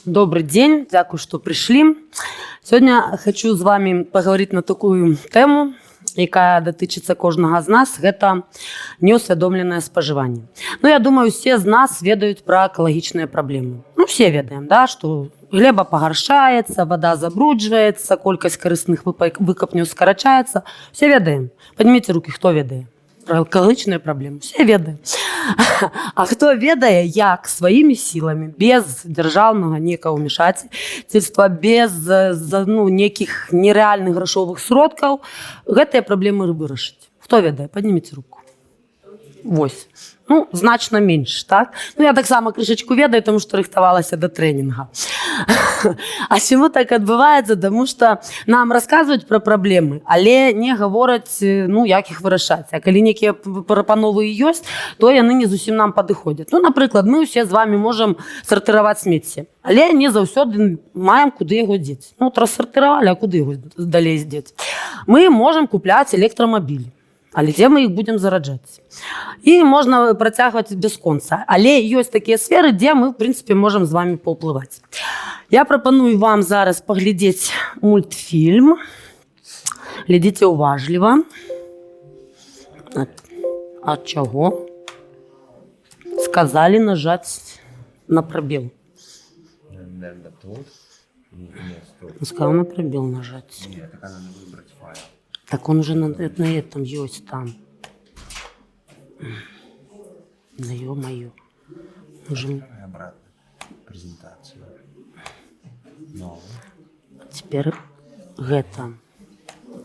Добрый день, дякую, що прийшли. Сьогодні хочу з вами поговорити на таку тему, яка дотичиться кожного з нас, це неусвідомлене споживання. Я думаю, всі з нас ведають про екологічні проблеми. Всі ведаємо, да, що глеба погоршається, вода забруджується, кількість корисних викопнів скорочається. Всі ведаємо. Підніміть руки, хто ведає. Про екологічні проблеми. Всі ведають. А хто ведає, як своїми силами, без державного ніякого вмішательства, без неких нереальних грошових сродків, ці проблеми вирішити? Хто ведає? Підніміть руку. Ось. Значно менше, так? Я так само кришечку ведаю, тому що рихтувалася до тренінгу. А чому так відбувається? Тому що нам розказують про проблеми, але не говорять, як їх вирішати. А коли які пропанови є, то вони не зовсім нам підходять. Наприклад, ми всі з вами можемо сортувати сміття, але не завжди маємо куди його діти. Розсортували, а куди його далі діти? Ми можемо купляти електромобілі. Але де ми їх будемо зараджати? І можна протягувати без кінця. Але є такі сфери, де ми, в принципі, можемо з вами повпливати. Я пропоную вам зараз поглядіти мультфільм. Глядіть уважливо. А чого? Сказали нажати на пробіл. Наверное, тут. Сказал на пробіл нажати. Нет, так надо выбрать файл. Так он уже на этом есть там. Да ё-моё. Уже... Обратно. Презентацию. Новую. Теперь это.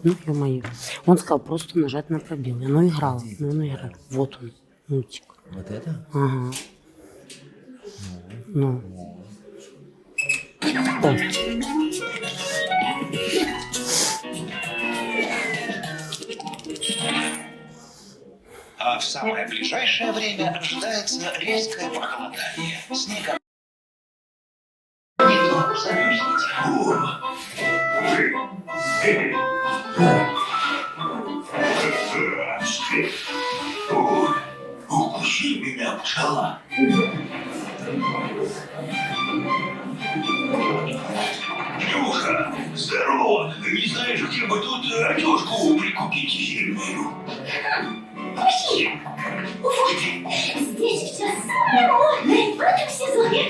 Ё-моё. Он сказал просто нажать на пробел. И оно играло. Оно играло. Вот он, мультик. Вот это? Ага. Так. А в самое ближайшее время ожидается резкое похолодание. Снега не замерзнете. Укуси меня, пчела. Нюша, здорово. Не знаешь, где бы тут одежку прикупить зимнюю? Вообще, вот, здесь все самое модное в этом сезоне.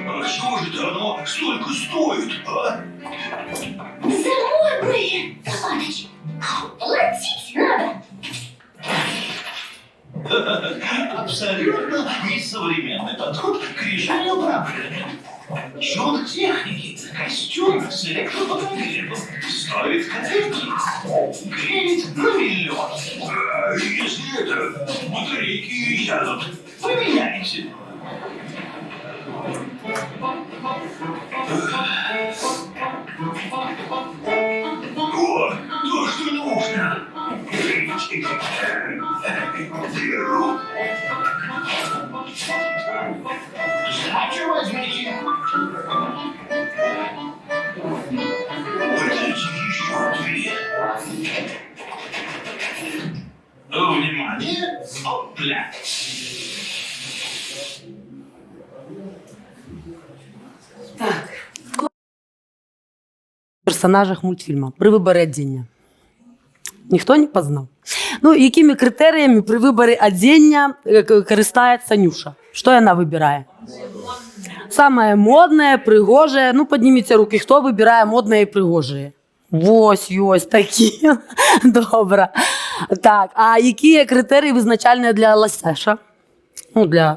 А чего же это оно столько стоит, а? За модные, товарищ. Платить надо. Абсолютно несовременный подход к решению проблем. Чудо техники, костюм с электроподогревом, стоит копейки, греет на миллион. А если это батарейки сядут, поменяйте. О, то, что нужно. Беру. Сдачу возьмите. Подайте еще 3. Внимание! Опля! Так. В персонажах мультфільму при виборі одіння. Ніхто не познав. Якими критеріями при виборі одіння користується Нюша? Що вона вибирає? Саме модне, пригоже. Підніміть руки, хто вибирає модне і пригоже? Ось такі. Добре. Так, а які критерії визначальні для лося? Для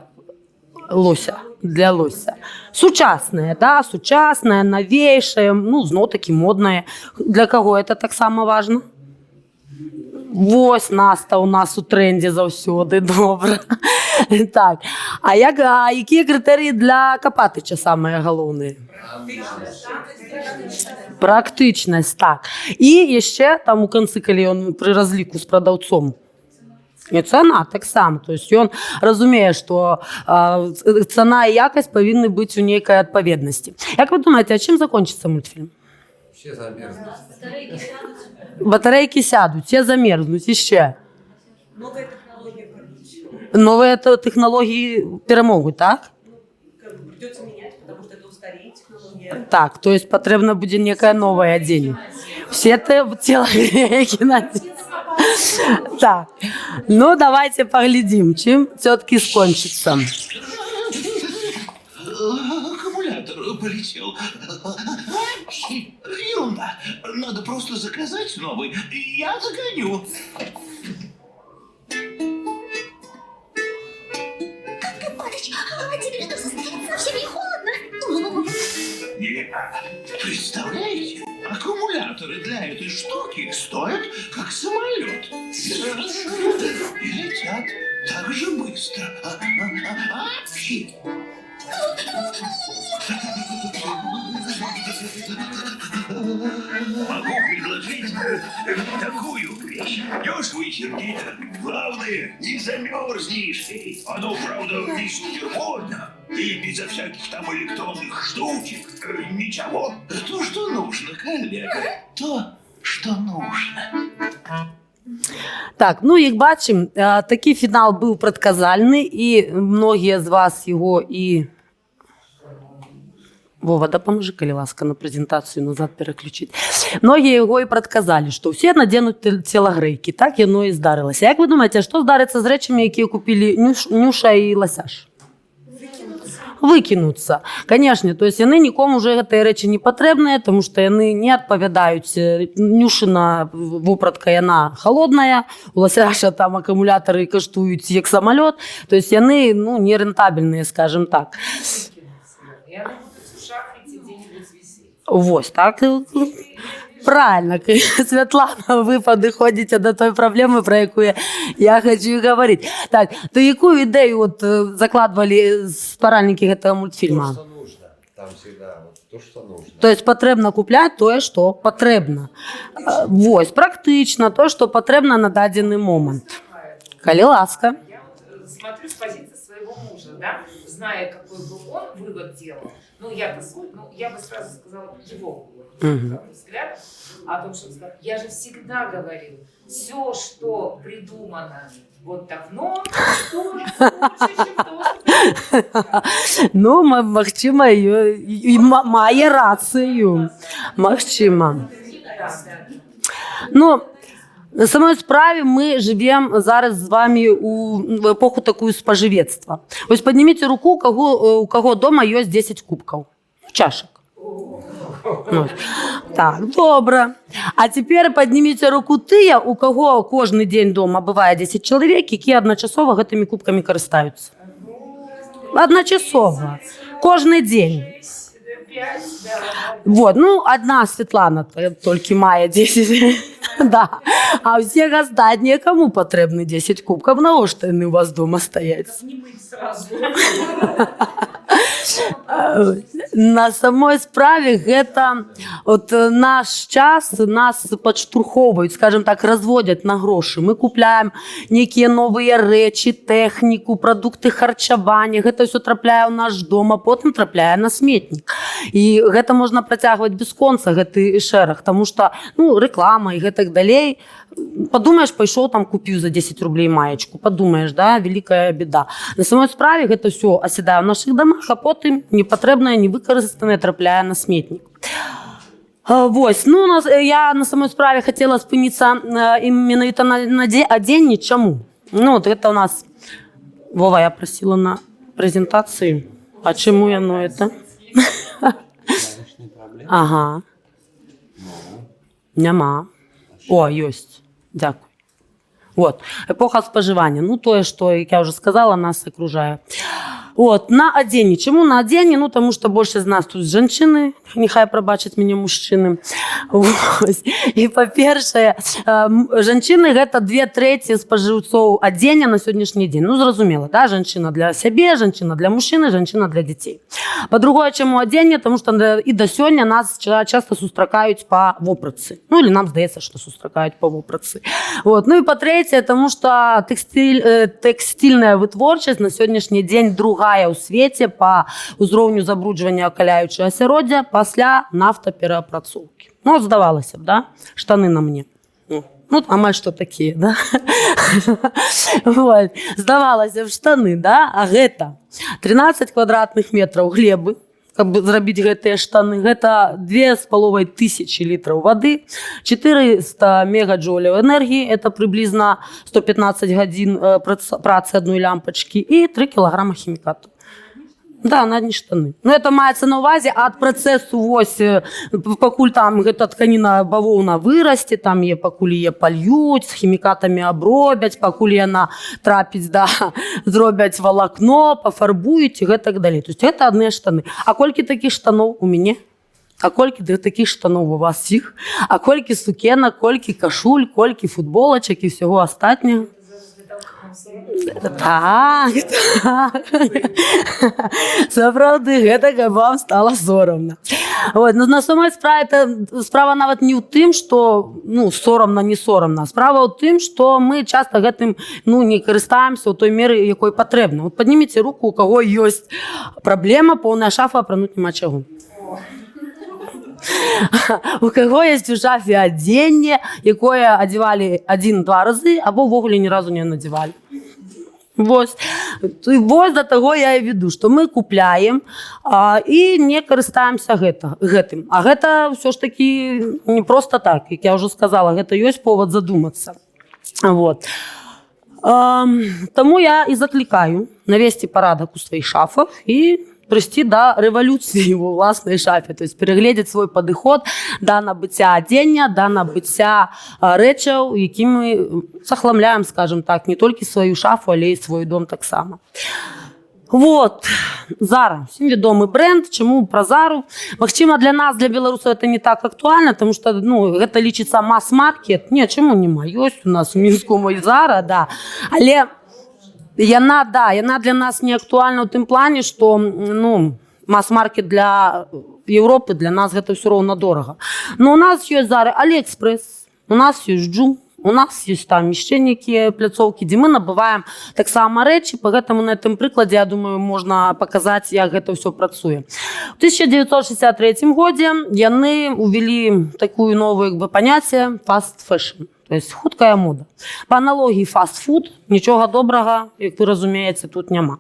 лося. Для лося. Сучасне, да? Сучасне, новейше, знов таки модне. Для кого це так само важливо? Ось Наста у нас у тренді завсюди, добре. Так, а які критерії для Копатича саме головне? Практичність, так. І ще там у кінці, коли він при розліку з продавцом, і ціна так само. Тобто він розуміє, що ціна і якість повинні бути у некій відповідності. Як ви думаєте, а чим закінчиться мультфільм? Все замерзнуть. Батарейки сядуть, все замерзнуть, і ще. Новые технологии, короче. Нові технології перемогуть, так? Как бы придется менять, потому что это устареет технология. Так, то есть потребно будет некое новое оденение. Все телогрейки надеть. Так, ну давайте поглядим, чем все-таки скончится. Аккумулятор полетел. Ерунда. Надо просто заказать новый. Я загоню. Ипатыч, а тебе это совсем не холодно? Представляете? Аккумуляторы для этой штуки стоят как самолет. И летят так же быстро. Могу предложить такую вещь. Дешево и сердито. Главное, не замерзнешь ты. Оно, правда, не супер модно. И безо всяких там электронных штучек. Ничего. То, что нужно, коллега. То, что нужно. Так, ну як бачимо, такий фінал був предказальний, і многі з вас його і... Вова, допоможи, коли ласка, на презентацію назад переключити. Многі його і предказали, що всі наденуть телогрейки. Так воно і здарилося. Як ви думаєте, що здариться з речами, які купили Нюша і Лосяш? Викинуться. Конечно, то есть вони нікому вже цієї речі не потрібні, тому що вони не відповідають. Нюшина вопратка, вона холодна, у Лосяша там акумулятори коштують як самоліт, то есть вони не рентабельні, скажімо так. И она будет в шахте где-нибудь висеть. Ось, так? Правильно, Світлана, ви підходите до той проблеми, про яку я хочу говорити. Так, то яку ідею от закладывали спаральники цього мультфільму? То, что нужно. Там всегда вот то, что нужно. То есть потрібно купляти те, що потрібно. Ось, практично, то, що потрібно на дадений момент. Коли ласка. Я вот смотрю с позиции своего мужа, да, зная, какой бы он вывод делал. Ну, я-то свой, ну, я бы сразу сказала его взгляд о том, что он сказал. Я же всегда говорил, все, что придумано вот давно, стоит лучше, чем то, что Ну, махчима, має рацію. Махчима. Ну, на самой справі ми живемо зараз з вами в епоху такую споживецтва. Ось підніміть руку, у кого вдома є 10 кубків, чашок. Ось. Так, добре. А тепер підніміть руку ті, у кого кожен день вдома буває 10 чоловік, які одночасово цими кубками користуються. Одночасово. Кожен день. 5, да. Вот, ну, одна Світлана тільки має 10, да. А всіх остальні, кому потрібні 10 кубків, на що вони у вас вдома стоять? Не мыть сразу. На самой справе гэта от наш час нас подштурховывают, скажем так, разводят на гроши. Мы купляем некие новые речи, технику, продукты харчавання. Гэта все трапляе ў наш дом, а потым трапляе на сметнік. І гэта можна працягваць без конца, гэты шэраг, тому что, ну, реклама і гэтак далей. Подумаешь, пайшоў там купіў за 10 рублей маечку, подумаешь, да, великая беда. На самой справе гэта все оседае в наших домах, а потым непотребное, невыкарыстанае трапляе на сметнік. Вось, ну, я на самой справе хотела спыніцца менавіта на адзенні. Чаму? Ну, вот это у нас... Вова, я просила на презентацию. А чему оно это? Ага. Нема. О, ёсць. Дякую. Вот. Эпоха споживання. Ну, тое, што, як я вже сказала, нас окружає. От, на адзенні. Чому на адзенні? Ну, тому що більше з нас тут жанчыны, нехай прабачаць мяне мужчыны. Ось. І, па-першае, жанчыны – гэта 2/3 спажыўцоў адзення на сённяшні дзень. Ну, зразумела, да? Жанчына для сябе, жанчына для мужчыны, жанчына для дзяцей. Па-другое, чаму адзенне? Тому што і да сёння нас часто сустракаюць па вопратцы. Ну, или нам здаецца, што сустракаюць па вопратцы. Вот. Ну, і па-трэцяе, тому што тэкстильная вытворчасць на сённяшні дзень другая другая ў свеце па ўзроўню забруджвання акаляючага асяроддзя пасля нафтаперапрацоўкі. Ну, здавалася б, да? Штаны на мне. Ну, амаль што такія, да? Вот. Здавалася б, штаны, да? А гэта 13 квадратных метраў глебы, каб зрабіць гэтыя штаны, гэта 2500 літраў вады, 400 мегаджоуляў энергіі, это прыблізна 115 гадзін працы адной лямпачкі і 3 кілаграма хімікату. Да, на одни штаны. Ну, это маецца на ўвазе ад працэсу, вось, пакуль там гэта тканіна бавоўна вырасце, там пакуль яе пальюць, з хімікатамі абробяць, пакуль яна трапіць, да, зробяць валакно, пафарбуюць і гэтак далей. То есть гэта адныя штаны. А колькі такіх штаноў у мяне? А колькі такіх штаноў у вас всіх? А колькі сукенак, колькі кашуль, колькі футболачак і ўсяго астатняга? Так. Сапраўды, гэта каб вам стала сорамна. Вот. Но на самой справа нават не ў тым, што сорамна, не сорамна. Справа ў тым, што мы часта гэтым не карыстаемся ў той меры, якой патрэбна. Вот падніміце руку, у каго ёсць праблема, поўная шафа, апрануць няма чаго. У каго ёсць у шафе адзенне, якое адзявалі 1-2 разы, або ўвогуле ні разу не надзявалі. Вось да таго я і веду, што мы купляем і не карыстаемся гэтым. А гэта ўсё ж такі не проста так, як я ўжо сказала, гэта ёсць повод задумацца. Вот. Таму я і заклікаю навесці парадак у сваіх шафах і прыйсці да рэвалюцыі ў ўласнай шафе, то есть перагледзець свой падыход да набыцця адзення, да набыцця рэчаў, якімі захламляем, скажем так, не толькі сваю шафу, але і свой дом таксама. Вот, Зара, всім вядомы бренд. Чаму пра Зару? Магчыма, для нас, для беларусаў, это не так актуальна, тому што гэта лічыцца мас-маркет. Не, чаму нема? Ёсць у нас у Мінску мой Зара, да. Але яна для нас не актуальна ў тым плане, што мас-маркет для Европы, для нас гэта ўсё роўна дорага. Но у нас ёсць Зара Алиэкспрэс, у нас ёсць Джу, у нас ёсць там яшчэ нейкія пляцоўкі, дзе мы набываем таксама рэчы. Па гэтаму на гэтым прыкладзе, я думаю, можна паказаць, як гэта ўсё працуе. У 1963 годзе яны увялі такую новую паняцце fast fashion. То есть хуткая мода. По аналогии фастфуд, нічога добрага, як вы разумееце, тут няма.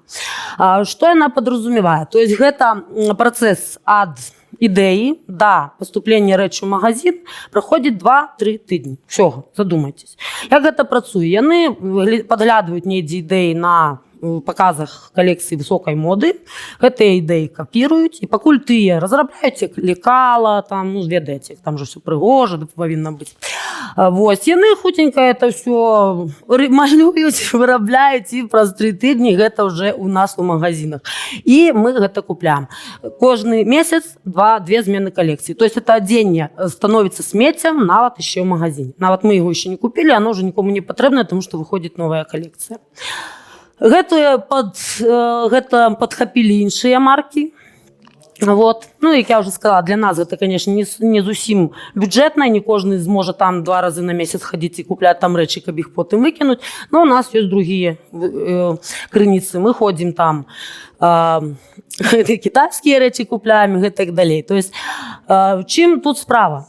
Што яна падразумевае? То есть гэта працэс ад ідэі да паступлення рэчы ў магазин праходзіць 2-3 тыдні. Всё, задумайтесь. Як гэта працуе? Яны падглядваюць недзе ідэі на паказах калекцыі высокай моды, гэтыя ідэі капіруюць, і пакуль тыя разрабляюць як лекала, там, ведаеце, там же все прыгожа, павінна быць. Вось, яны хутенька это все малююць, вырабляюць, і праз 3 тыдні гэта ўжо у нас у магазинах. І мы гэта купляем. Кожны месяц 2 змены калекцыі. То есть это адзенне становіцца смеццем нават яшчэ ў магазине. Нават мы яго яшчэ не купілі, оно ўжо нікому не патрэбна, тому што выходзіць новая калекцыя. Гэта падхапілі іншыя маркі. Вот. Як я ўжо сказала, для нас гэта, конечно, не зусім бюджэтна, не кожны зможа там 2 разы на месяц хадзіць і купляць там рэчы, каб іх потым выкінуць. Но у нас ёсць другія крыніцы. Мы ходзім там, кітайскія рэчы купляем і гэтак далей. То есть, чым тут справа?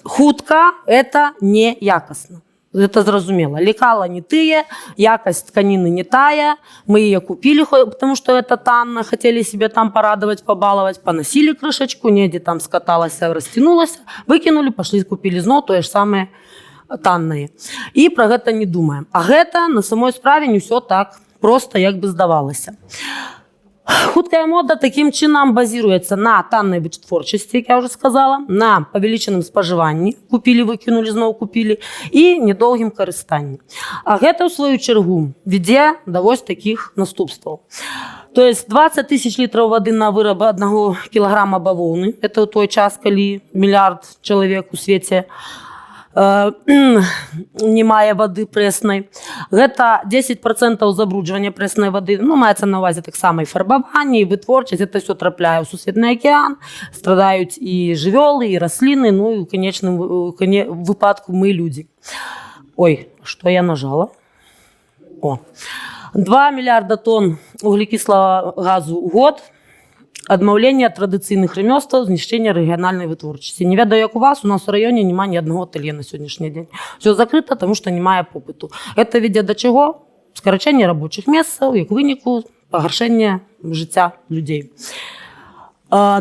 Хутка – это не якасна. Это зразумела. Лекала не тыя, якасць тканіны не тая. Мы яе купілі, потому что это танна, хотели себе там порадовать, побаловать, поносили крышечку, недзе там скаталася, растянулася, выкинули, пошли купили зноў тое ж самае таннае. І пра гэта не думаем. А гэта на самой справе не ўсё так проста, як бы здавалася. Хуткая мода таким чынам базируется на танной вытворчасці, як я уже сказала, на павелічаным спажыванні, купілі, выкінулі, зноў купілі, і недоўгім карыстанні. А гэта, ў сваю чаргу, вядзе да вось такіх наступстваў. То есть 20 000 літраў вады на выраб 1 кілаграма бавоўны. Это ў той час, калі мільярд чалавек у свеце не мае вады прэснай. Гэта 10% забруджвання прэснай вады. Маецца на ўвазе таксама і фарбаванне, і вытворчасць. Гэта ўсё трапляе ў сусветны акіян. Страдаюць і жывёлы, і расліны, і ў канечным выпадку мы людзі. Ой, што я нажала? 2 мільярда тонн вуглекислого газу в год, відмовлення від традиційних ремесел, знищення регіональної витворчості. Не ведаю, як у вас, у нас в районі немає ні одного ательє на сьогоднішній день. Все закрито, тому що немає попиту. Це веде до чого? Скорочення робочих місць, як винику, погоршення життя людей.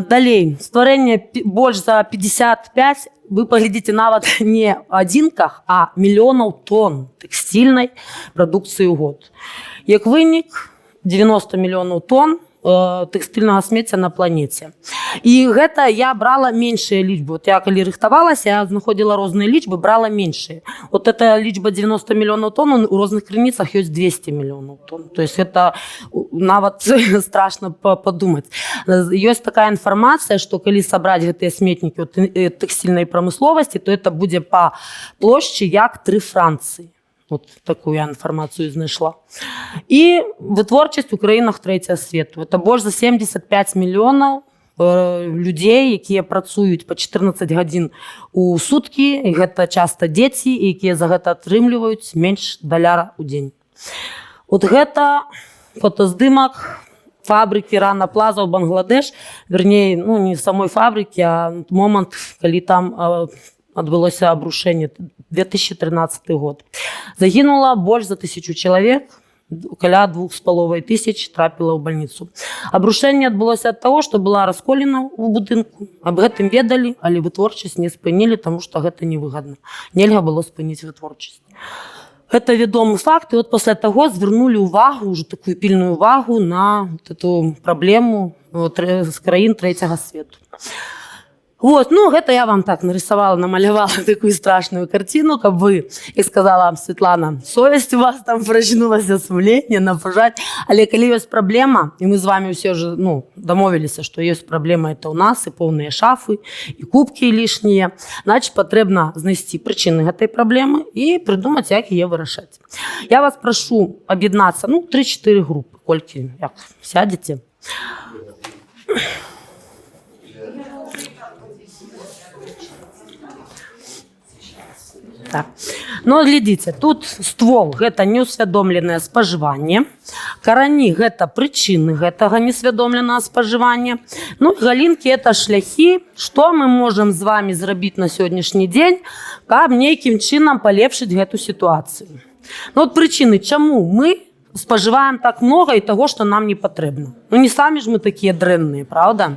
Далі, створення більш за 55, ви поглядите навіть не одинках, а мільйонів тонн текстильної продукції в год. Як виник, 90 мільйонів тонн текстильного сміття на планеті. І гэта я брала меншие лічби. От я коли рихтувалася, я знаходила різні лічби, брала меншие. От эта лічба 90 мільйонів тонн, у різних криницях є 200 мільйонів тонн. Тобто це навіть страшно подумати. Є така інформація, що коли зібрати гэты смітники текстильної промисловості, то це буде по площі як 3 Франції. От таку я інформацію знайшла. І витворчість у країнах третього світу. Це більше за 75 мільйонів людей, які працюють по 14 годин у сутки, і це часто діти, які за це отримують менше $1 у день. От це фотоздимок фабрики Рана Плаза в Бангладеш, верніше, ну, не самої фабрики, а момент, коли там відбулося обрушення, 2013 год. Загинуло більше за 1000 чоловік, около 2500 трапило в больницу. Обрушення відбулося від того, що була розколена у будинку. Об этом ведали, але витворчість не спинили, тому що це невигідно. Нельзя було спинити витворчість. Это відомий факт, і от після того звернули увагу, вже таку пильну увагу на цю проблему з країн третього світу. Вот, ну, это я вам так нарисовала, намалевала такую страшную картину, как бы, як сказала вам Світлана, совесть у вас там прочнулася, сумління, напужать. Але коли є проблема, і ми з вами все ж, ну, домовилися, що є проблема, це у нас, і повні шафи, і кубки лишні, значить, потрібно знайти причини цієї проблеми і придумати, як її вирішати. Я вас прошу об'єднатися, ну, 3-4 групи, кольки, як сядете. Так. Ну, глядите, тут ствол – это неусведомленное споживание, корені – это причины этого несведомленого споживания, ну, галинки – это шляхи, что мы можем с вами зробити на сьогоднішній день, как неким чином полегшить эту ситуацию. Ну, от причины, чому ми споживаємо так много і того, що нам не потрібно. Ну, не самі ж ми такі дренні, правда?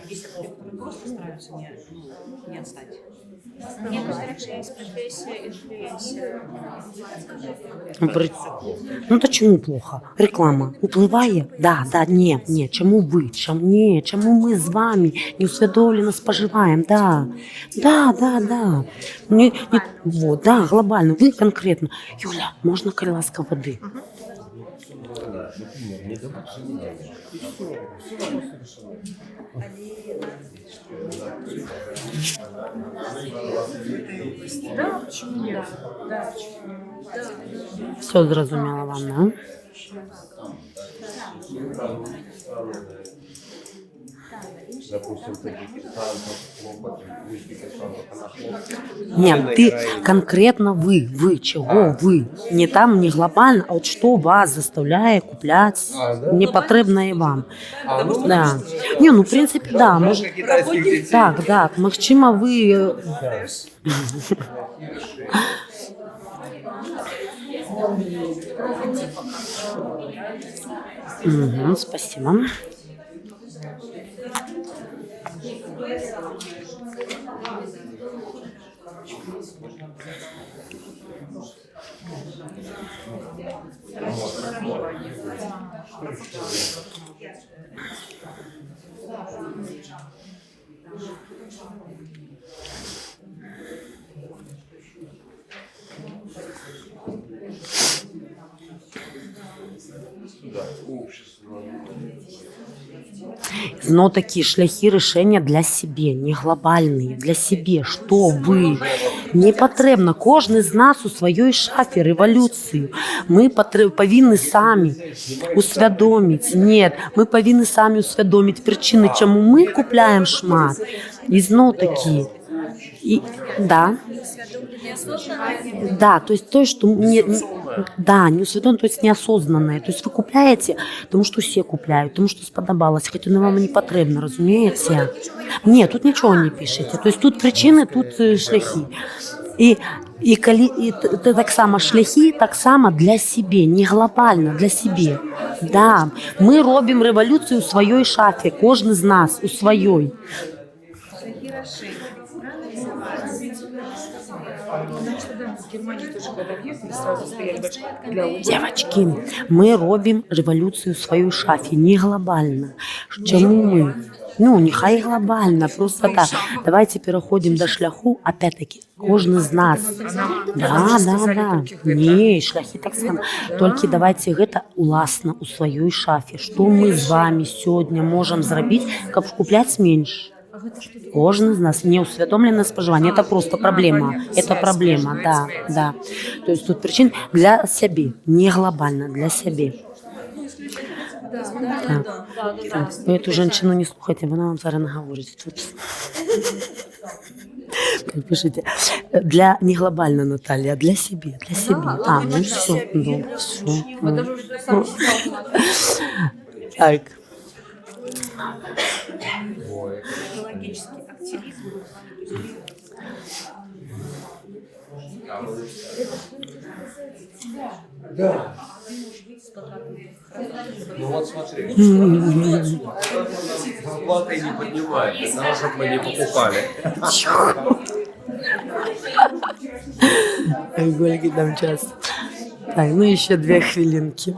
Если просто стараются не отстать. Некоторых же есть профессия инфлюенсера. Ну, то чому плохо? Реклама впливає? Да, ні, чому ви? Чому ми з вами неусвідомлено споживаємо? Да. Вот, да, глобально, ви конкретно. Юля, можна колеска води? Не добавьте, не надо. Да, почему нет? Да. Все зрозуміло вам, да? Допустим, Таджикистан, хлопать, Узбекистан, она хлопает. Нет, ты конкретно вы, чего вы? Не там, не глобально, а вот что вас заставляет куплять непотребное вам. Да. Не, ну, в принципе, да, может... Так, махчима вы... Угу, спасибо. Да, общество. Но такие шляхи решення для себе, не глобальні, для себе, що ви. Не потрібно, кожен з нас у своїй шафі революцію. Ми повинні самі усвідомити, ні, ми повинні самі усвідомити причини, чому ми купляємо шмат. І знов таки, и, да. Да, то есть то, что неусвідомлено, то есть неосознанное. То есть вы купляете, тому що всі купляють, тому що сподобалось, хоча воно вам не потрібно, розумієте? Ні, тут нічого не пишете. То есть тут причини, тут шляхи. І так само шляхи, так само для себе, не глобально, для себе. Да, ми робимо революцію у своїй шафі, кожен з нас у своїй. Девочки, мы робим революцию в своей шафе, не глобально. Чему мы? Ну, нехай глобально, просто так. Давайте переходим до шляху, опять-таки, кожен з нас. Да. Не, шляхи так само. Только давайте это уласно у своей шафе. Что мы с вами сегодня можем зробити, как куплять меньше? Кожен з нас неусвідомлене споживання. Це просто проблема. Це проблема, да. Тобто тут причин для себе, не глобально, для себе. Так. Ви цю жінку не слухайте, вона вам зараз наговорить. Пишите, для не глобально, Наталья, а для себе, для себе. А, ну все, ну все. Так. Экологический активизм. Да. Ну вот смотри. Зарплаты не поднимают, для того, чтобы мы не покупали. Гольги там час. Так, ну еще 2 хвилинки.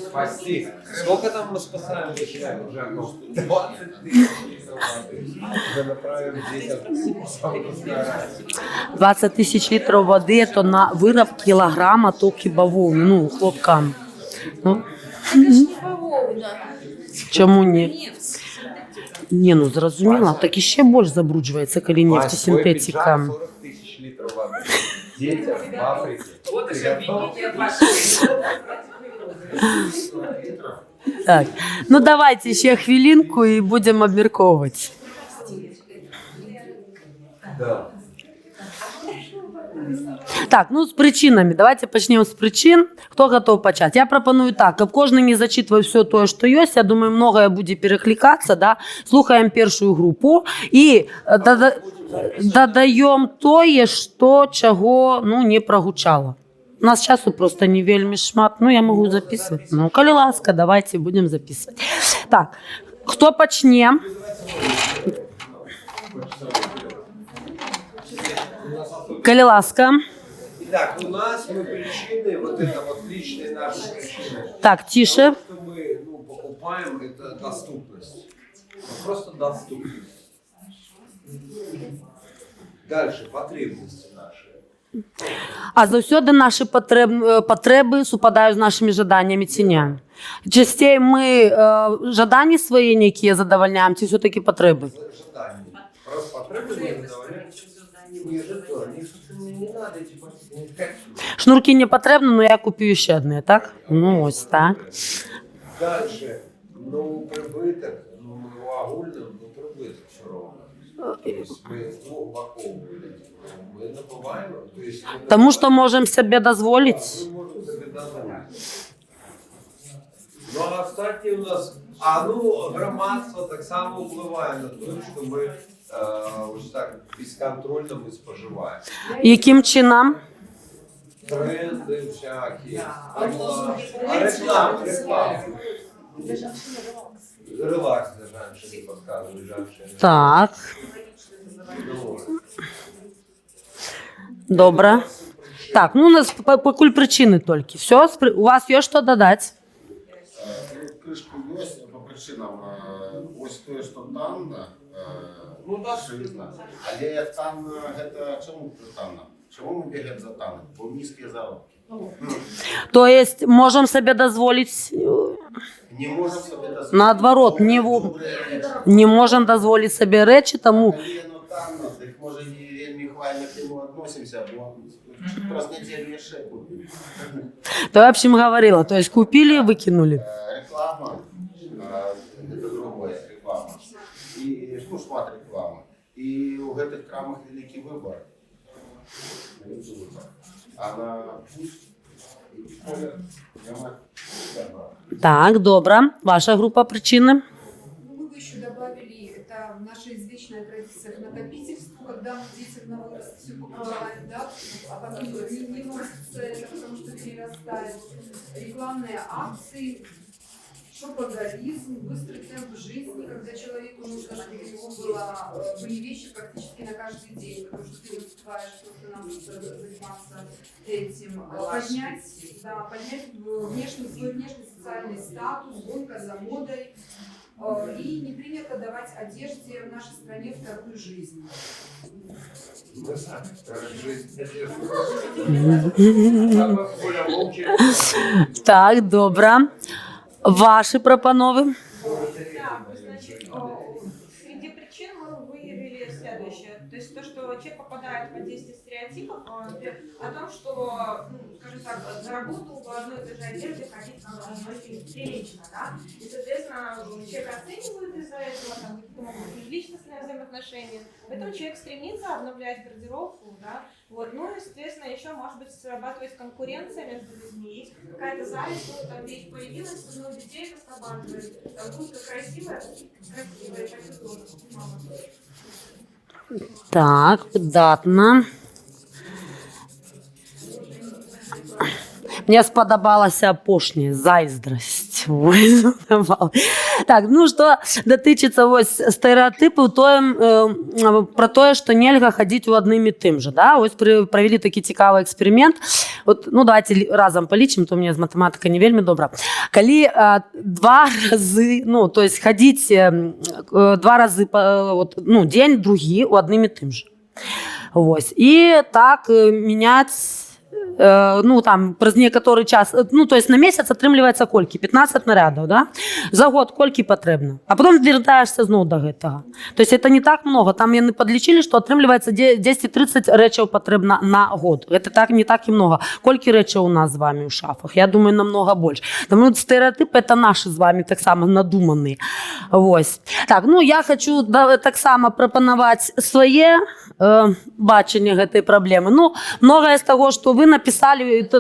Спасти. Сколько там мы спасаем уже? 20 тысяч. Мы направим детям. 20 тисяч літрів води – то на вироб кілограма тільки бавовни, ну, хлопкам. Ну. Чому ні? Ні, ну зрозуміло. Так іще більше забруджується, коли нефть синтетика. 40 тысяч литров воды. Детям в Африке. Вот еще объедините отношения. Так, ну давайте ще хвилинку і будемо обмірковувати. Да. Так, ну з причинами. Давайте почнемо з причин. Хто готов почати? Я пропоную так, щоб кожен не зачитував все те, що є. Я думаю, многое буде перекликатися. Да? Слухаємо першу групу і додаємо те, чого не прогучало. У нас часу просто не вельми шмат. Ну, я можу записувати. Ну, коли ласка, давайте будемо записувати. Так, хто почне? Коли ласка. Итак, у нас мы причины, вот это вот личные наши причины. Так, тише. То, что мы покупаем, это доступность. Просто доступность. Дальше, потребности наши. А завсёды наші потреби супадають з нашими жаданнями ціня. Частей ми жадання свої які задовольняємо, чи все-таки потреби? Ожидания. Просто потребы не задовольняют. Не ожидания. Не надо эти потребности. Шнурки не потрібно, але я купую ще одне, так? Ну ось так. Дальше, прибыток, мы огульным, прибыток все равно. То есть мы с двух боков мы набываем, то есть Тому що можемо собі дозволити. мы можем себе дозволить. Ну а кстати у нас, громадство так само впливає на те, що ми ось так безконтрольно ми споживаємо. Яким чином? Тренди всякі. Да. А реклама. Релакс для женщин, подсказывают женщины. Так, Ну, добре. Так, ну у нас по куль причины только. Все, у вас есть что додать? Кришку є по причинам. Ось те, що там, Ну, так. швидно. Але там, чому там? Чому ми бігаємо за там? Бо низькі заробітки. То есть можем себе дозволить, Не можемо собі дозволити. наоборот, не можем дозволить себе речі, тому Коли воно там, так може і вельми хвально к нему відносимося, бо раз неділю я ще купив. то я, в общем, говорила, то есть купили, выкинули. Реклама, это другое, реклама. И, ну, шмат реклами. И у гэтых крамах великий выбор. А на вкус и колер нема выбора. Так, добре. Ваша група причини? Ну, мы бы еще добавили, это наша извечная традиция к накопительству, когда мы детям на вырост все покупаем, да, а потом не носится это, потому что перерастает. Рекламные акции, шопоголизм, быстрый темп жизни, когда человеку нужно, чтобы у него были вещи практически на каждый день, потому что ты успеваешь просто нам заниматься этим. Поднять свой внешний социальный статус, гонка за модой. И не принято давать одежде в нашей стране вторую жизнь. мы сами вторая жизнь. Так, добре. Ваші пропанови? Так, значит, среди причин мы выявили следующее. То есть то, что человек попадает под действие стереотипов о том, что, ну, скажем так, за работу в одной и той же одежде ходить там очень прилично, да? И, соответственно, человек оценивает из-за этого, там, какие-то могут быть личностные взаимоотношения. Поэтому человек стремится обновлять гардеробку, да? Вот. Ну и, соответственно, еще, может быть, срабатывает конкуренция между людьми. Есть какая-то зависть, ну, там вещь появилась, ну, детей это срабатывает. Там куртка красивая, красивая, так и тоже. Мама. Так, видатно. Мені сподобалася апошня зайздрость. Ой, так, ну що дотичиться ось стереотипів, то про те, що нельга ходити у одним і тим же. Да? Ось провели такий цікавий експеримент. От, ну, давайте разом полічимо, то у мене з математика не вельми добра. Коли два рази, ну, то есть ходить два рази, от, ну, день, другий у одним і тим же. Ось. І так міняти ну, там, праз некоторый час, ну, то есть на месяц атрымліваецца колькі? 15 нарядаў, да? За год колькі патрэбна? А потом вяртаешься зноў до гэтага. То есть это не так много. Там яны подлічылі, што атрымліваецца 10-30 рэчаў патрэбна на год. Гэта так, не так і много. Колькі рэчаў у нас з вами ў шафах? Я думаю, намного больш. Таму стэрэатып это наши з вами таксама надуманыя. Вось. Так, ну, я хочу таксама прапанаваць свае бачанне гэтай праблемы. Ну, многае з таго, што вы написали,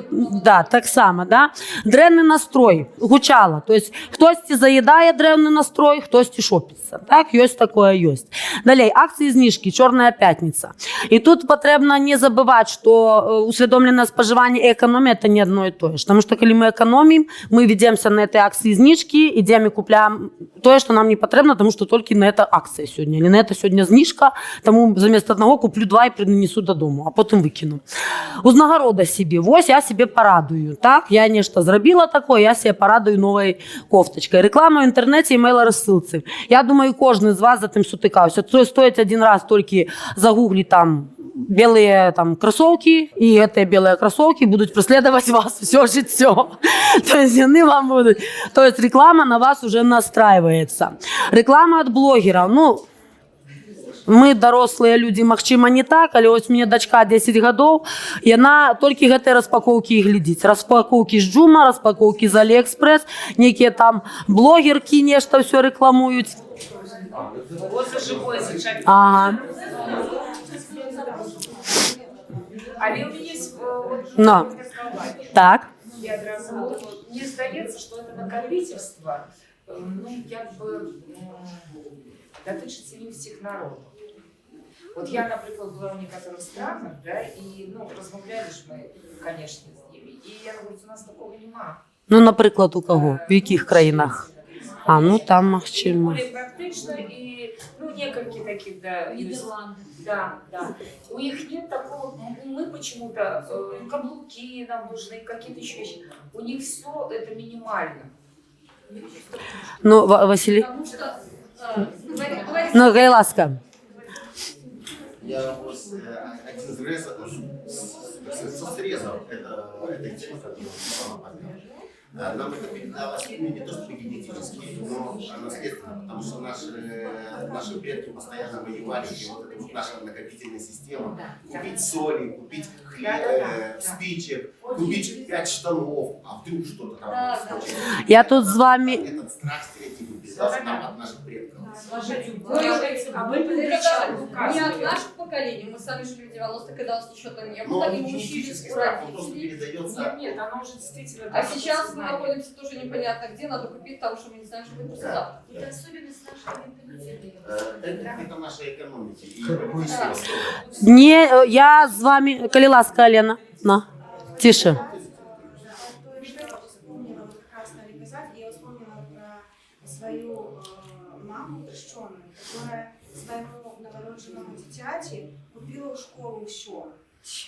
да, так само, да. Дрэнны настрой гучала. То есть хтосьці заедае дрэнны настрой, хтосьці шопіцца. Так, ёсць такое, ёсць. Далей, акцыі знижкі, чорная пятница. І тут патрэбна не забываць, што усвядомленае спажыванне і эканомія это не одно і тое ж. Таму што калі мы эканомім, мы ведземся на этой акцыі знижкі, ідзем і купляем тое, што нам не патрэбна, таму што толькі на это акцыя сёння. Или на это сёння знижка, таму замест одного куплю два і принесу додому, а потым выкіну. Узнагарода себе. Вось я себе порадую. Так, я нешта зрабіла такое, я себе порадую новой кофточкой. Реклама в интернете, email-рассылцы. Я думаю, кожны з вас за тым сутыкаўся. То стоит один раз только загуглить там белые там кроссовки, и эти белые кроссовки будут преследовать вас все життя. То есть они вам будут... То есть реклама на вас уже настраивается. Реклама от блогеров. Ну, мы, дарослыя людзі, магчыма, не так, але ось мне дачка 10 гадоў, яна толькі гэтай распакоўкі і глядзіць. Распакоўкі з Джума, распакоўкі з Алиэкспрэс, нейкія там блогеркі нешта ўсё рэкламуюць. Вот за живое зачать. Ага. Але у меня есть Но. Так. Я одразу, мне здається, що це накопительство, ну, як би, дотичиться не всіх народів. Вот я, например, была в некоторых странах, да, и, ну, размовляли ж мы, конечно, с ними. И я говорю, у нас такого нема. Ну, наприклад, у кого? В яких країнах? А, ну там махчимо. Более практично и, ну, несколько таких, да. Нидерланды. Да, да. У них нет такого, мы почему-то, каблуки нам нужны, какие-то еще вещи. У них все это минимально. Ну, Василий? Потому что, Ну, говори ласка. Я вот один из со срезов этой темы, которую Светлана подняла. Нам это передалось не то что генетически, но наследственно, потому что наши предки постоянно воевали, и вот эта вот наша накопительная система, купить соли, купить спичек, купить 5 штанов, а вдруг что-то там случится. Я тут с вами... Этот страх стереотипный передался нам от наших предков. не от наших поколений, мы сами жили в 90-х, когда у нас ничего там не Но было, он и не мы учились генетический у страх, он просто родителей. передается. Нет, оно уже действительно... А сейчас мы находимся тоже непонятно где, надо купить, потому что мы не знаем, что будет завтра. Это особенность нашего менталитета. Это наша экономика. И какой смысл? Не, я с вами... Коли ласка, Алена. На. Тише. Вспомнила вот как раз стали писать, и я вспомнила про свою маму крещенную, которая своему новорожденному дитяти купила в школу все.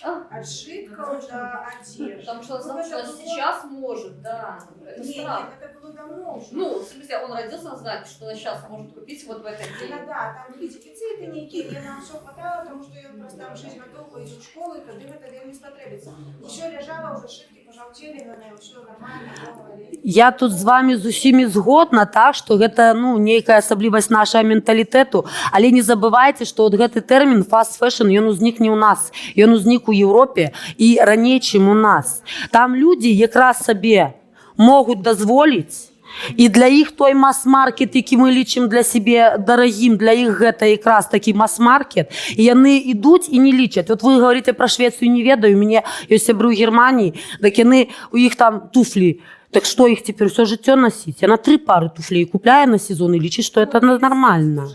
От жидкого до одежды. Потому что она Ну, знала, что это она было- сейчас может, да. Это Нет, странно. нет, это было давно уже. Ну, в смысле, он родился, он знает, что она сейчас может купить вот в этот день. Да, там были дефициты некие, и нам все хватало, потому что я просто там 6 годов пойду в школу, и тогда в это не спотребится. Еще лежала, уже шибки пожелтели, но все нормально, пробовали. Я тут з вами з усімі згодна, так, што гэта ну, нейкая асаблівасць нашага менталітэту, але не забывайце, што от гэты тэрмін fast fashion, ён узнік не ў нас, ён узнік у Еўропе і раней, чым у нас. Там людзі якраз сабе могуць дазволіць, і для іх той мас-маркет, які мы лічым для сябе дарагім, для іх гэта якраз такі мас-маркет, і яны ідуць і не лічаць. Вот вы говорите про Швецыю, не ведаю, у мяне ёсць сябры ў Германії, так яны, у іх там туфлі, так что их теперь все жыццё носить? Она 3 пары туфлей купляе на сезон и лічыць, что это нормально.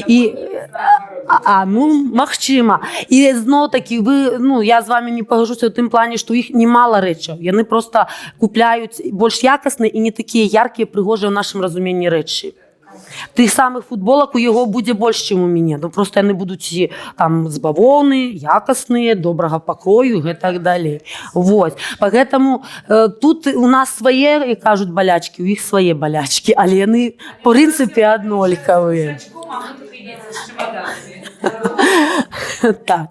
И, ну, магчыма. И зноў таки вы, ну, я з вами не пагажуся ў тым плане, што іх немало рэчаў. Яны просто купляюць больш якасныя і не такія яркія, прыгожыя ў нашым разуменні рэчы. Тых самых футболак у яго будзе больш, чым у мяне. Ну, просто яны будуць там з бавоўны, якасныя, добрага пакрою і так далей. Вот. Поэтому тут у нас свае, як кажуць, балячкі, у іх свае балячкі, але яны, в прынцыпе, аднолькавыя. Так.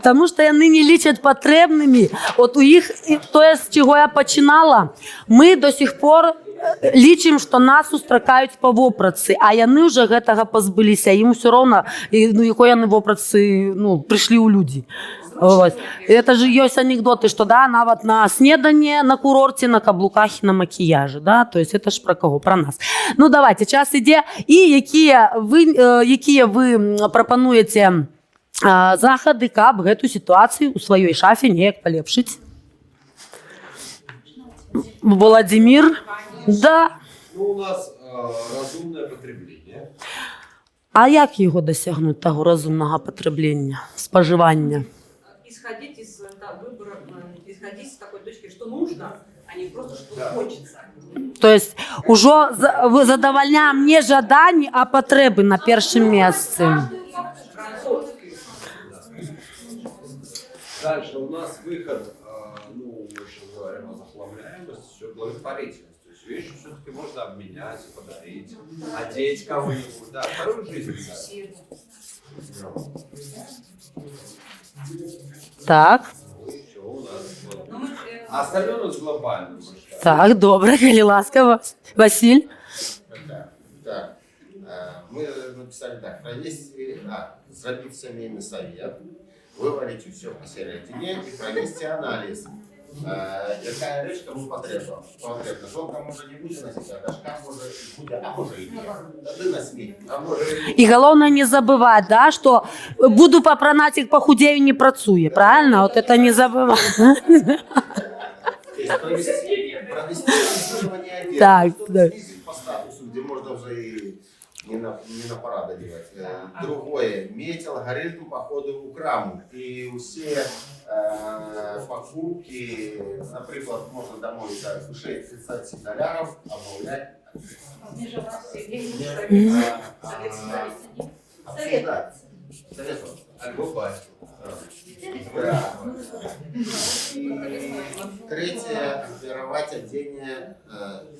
Тому што яны не лічаць патрэбнымі. От у іх, тое, з чаго я пачынала, мы до сих пор лічым, што нас сустракаюць па вопратцы, а яны ўжо гэтага пазбыліся, ім усё роўна, ну, якой яны вопратцы, ну, прыйшлі ў людзі. Вот. Это же ёсць анекдоты, што да, нават на снеданне, на курорце, на каблуках і на макіяжы, да, то есть это ж про кого? Про нас. Ну, давайте, час ідзе, і якія вы прапануеце захады, каб гэту сітуацыю у сваёй шафе неяк палепшыць? Владимир? Да. Ну, у нас разумное потребление. А як його досягнути, того розумного потреблення, споживання? Исходить из выбора, исходить с такой точки, что нужно, а не просто, что хочется. То есть уже задовольняем не жадания, а потребы на первом месте. Дальше у нас выход, ну, мы сейчас говорим о захламляемости, все благотворительность. То есть вещи все-таки можно обменять, подарить, одеть кого-нибудь, да, вторую жизнь. Да. Так. Ну и все у нас. Вот. А остальное у нас глобально. Так, добре, коли ласкаво. Василь? Так, мы написали так, провести, зробити сімейний совет, вивалити все по середині і провести аналіз. Яка річ кому потрібна? Жонка може не буде носити, а дошка може буде, а може і ні. Тоді на сміть, а може і ні. И главное не забывать, да, что буду попранатик похудею не працує, правильно? Вот это не забывать. То есть провести исследование одежды, Так, что-то да. снизить по статусу, где можно уже и не на парад одевать. Другое, иметь алгоритм по ходу у краму. И все покупки, например, можно домой за свыше 30 долларов обновлять. Обсуждать. Советоваться. Отгубать. Да. И третье, формировать одение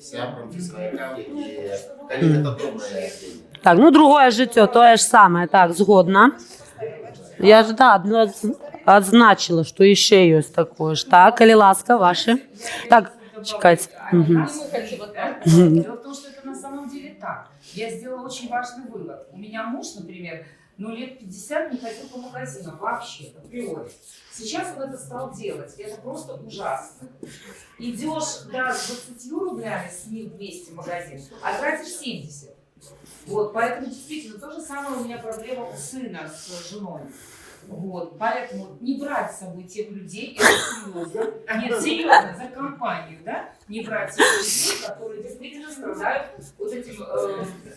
сябрам і своякам, які коли це добре одіння. Так, ну другое життя, то ж саме, так, згодна. Я ж, да, отзначила, что еще есть такое же. Так, или ласка, ваши. Так, чекайте. Угу. Дело в том, что это на самом деле так. Я сделала очень важный вывод. У меня муж, например, лет 50 не ходил по магазинам вообще, априори. Сейчас он это стал делать, и это просто ужасно. Идешь, да, с 20 рублями, с них 200 в магазин, а тратишь 70. Вот, поэтому действительно то же самое у меня проблема у сына с женой. Вот, поэтому не брать с собой тех людей, это серьезно, нет, серьезно, за компанию, да, не брать тех людей, которые действительно страдают вот этим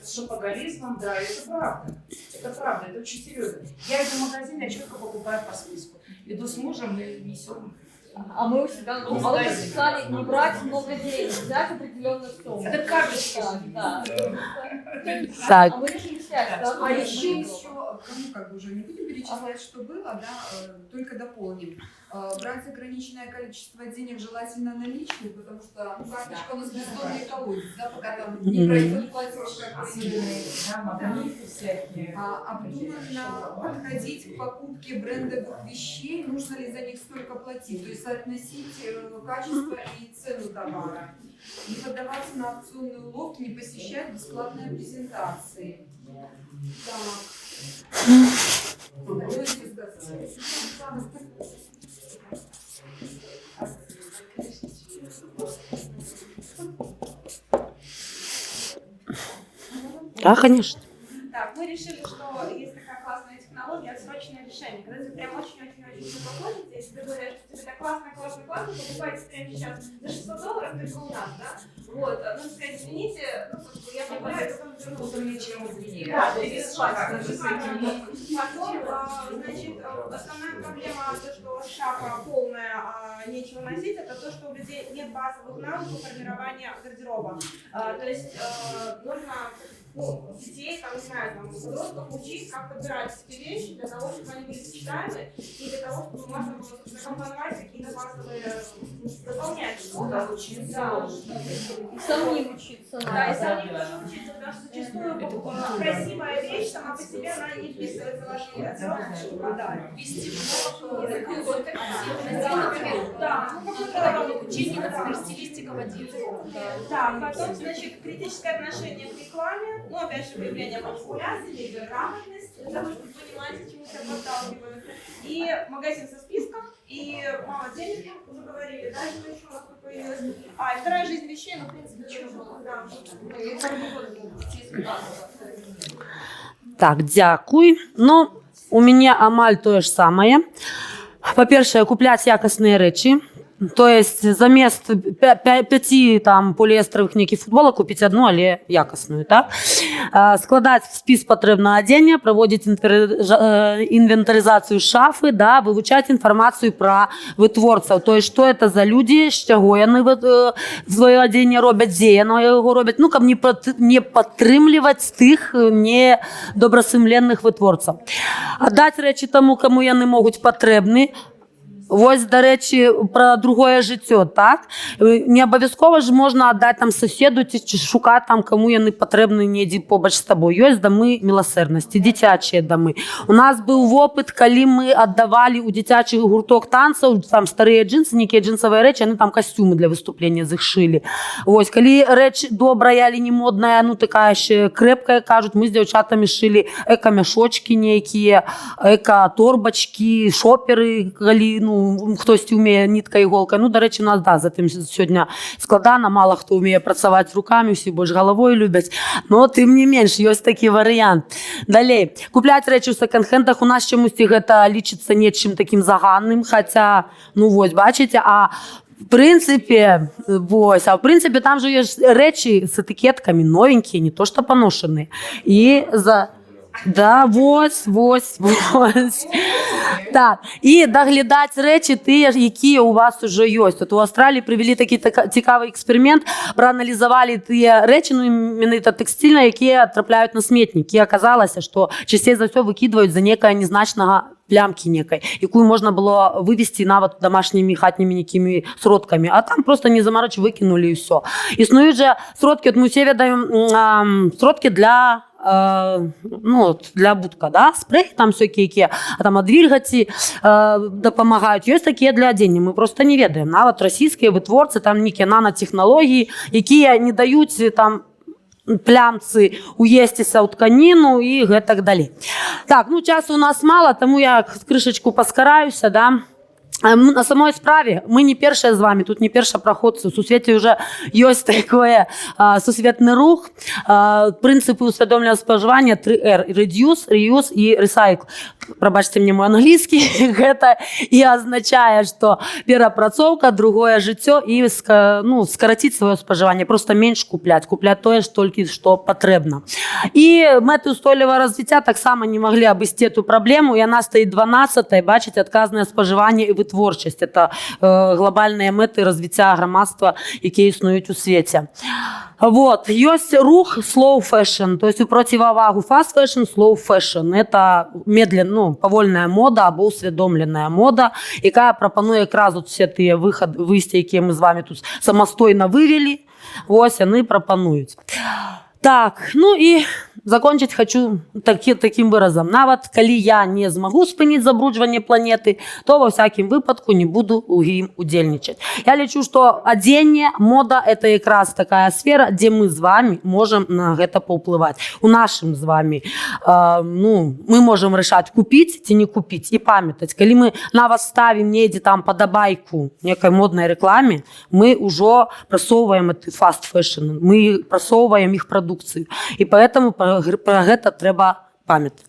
шопоголизмом, да, это правда, это очень серьезно. Я иду в магазин, я четко покупаю по списку, иду с мужем и несем. А мы у себя написали не брать много денег, взять определенную сумму. Это карточка. Да. Так. А мы решили взять, да? А еще, как бы уже не будем перечислять, что было, да, только дополним. Брать ограниченное количество денег, желательно наличных, потому что карточка у нас бездонный колодец, да, пока там не происходит платеж какой-нибудь. Обдуманно подходить к покупке брендовых вещей, нужно ли за них столько платить, то есть соотносить качество и цену товара. Не поддаваться на акционные уловки, не посещать бесплатные презентации. Так. Да, конечно. Так, мы решили, что есть такая классная технология, отсроченное решение. Когда ты прям очень-очень-очень все походите, если ты говоришь, что тебе так классно, покупайте прямо сейчас за $600 только у нас, да? Вот, нужно сказать, извините, я покупаю, потом верну. Потом ничем извини. Да, потом, значит, основная проблема, то, что шапка полная, а нечего носить, это то, что у людей нет базовых навыков формирования гардероба. То есть нужно детей, там, не знаю, там, подростков учить, как подбирать эти вещи для того, чтобы они были сочетаемы и для того, чтобы можно было закомпоновать какие-то базовые, дополнять что-то. Да. И самим учиться. Да, и самим тоже учиться, потому что зачастую красивая вещь сама по себе, она не вписывается в ваш гардероб, чтобы продать. Да, Учение, например, стилистика в одежде. да, потом, значит, критическое отношение к рекламе, ну, опять же, выявление манипуляций, грамотность, для того, чтобы понимать, к чему тебя подталкивают. И магазин со списком, и мало денег, уже говорили, да, что еще у нас тут появилось. И вторая жизнь вещей, ну, в принципе, чего, да. Так, дякую. Ну, у мене амаль те ж саме. По-перше, купляти якісні речі. То есть замест 5 там поліестрових неких футболок купить одну, але якісну, так? Складати в спис потрібне одягнення, проводити інвентаризацію шафи, да, вивчати інформацію про витворців. То есть, що це за люди, з чого вони своє одягнення роблять, де вони його роблять. Ну, каб не підтримувати тих недобросумленних витворців. А дати речі тому, кому вони можуть потрібні. Ось, до речі, про другое життя, так? Не обов'язково ж можна віддати там сусіду чи шукати там, кому вони потрібні неді побач з тобою. Є доми милосердності, дитячі доми. У нас був опит, коли ми віддавали у дитячих гурток танців, там старі джинси, некі джинсові речі, вони там костюми для виступлення з їх шили. Ось, коли реч добра, але не модна, ну така ще крепка, кажуть, ми з дівчатами шили еко-мішочки некі, еко-торбочки, шопери, коли, ну, хтось вміє нитка, іголка. Ну, до речі, у нас, да, за тим сьогодні складано, мало хто вміє працювати руками, всі більш головою люблять. Но, тим не менш, є такий варіант. Далі, купляти речі в секонд-хендах, у нас чомусь це лічиться нечим таким заганним, хоча, ну, ось, бачите, а В принципі, ось, а в принципі там же є ж речі з етикетками новенькі, не то що поношені. І за... Да, ось. Так, і доглядати речі ті, які у вас вже є. От у Австралії провели такий цікавий експеримент, проаналізували ті речі, ну, іменно текстильні, які трапляють на смітник. І оказалося, що частіше за все викидують за некого незначного плямки некой, яку можна було вивести навіть домашніми хатніми якими сродками, а там просто не заморочь, викинули і все. Існують же сродки, от ми всі віддаємо сродки для ну, для будка, да, спрей там всякі, які там від вільгаті допомагають. Є такі для одягу, ми просто не ведаємо. Навіть російські витворці, там нікі нанотехнології, які не дають там плямцы уестися у тканіну і так далі. Так, ну часу у нас мало, тому я кришечку поскараюся, да. На самой справе мы не першие з вами, тут не перша проходцы. У сусветі вже є такое сусветний рух. Принципи усвідомлення споживання 3R. Reduce, Reuse і Recycle. Пробачте мені мой англійський. Это і означає, що переопрацовка, другое життя і ну, скоротить своє споживання. Просто менше купляти. Купляти то, тільки, що потрібно. І мети устойливого розвиття так само не могли обійти цю проблему. І вона стоїть 12-й, бачите, відказне споживання і творчість. Це глобальні мети розвиття громадства, які існують у світі. Вот. Є рух slow fashion, то есть у противовагу fast fashion, slow fashion. Это медленно, ну, повольная мода або усвідомлена мода, яка пропонує якраз от всі ті висті, які ми з вами тут самостійно вивели, ось вони пропонують. Так, ну і закончить хочу таким виразом. Навіть коли я не змогу спинити забруджування планети, то во всякому випадку не буду їм удельничать. Я лічу, що одіння, мода – це якраз така сфера, де ми з вами можемо на це повпливати. У нашому з вами, ну, ми можемо вирішати, купити чи не купити. І пам'ятати, коли ми на вас ставимо некде там подобайку некой модной рекламе, ми вже просовуємо fast fashion, ми просовуємо їх продукцію. І поэтому про це треба пам'ятати.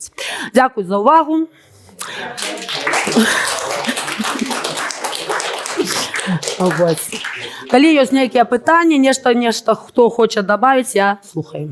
Дякую за увагу. Коли є якісь питання, нечто, хто хоче додати, я слухаю.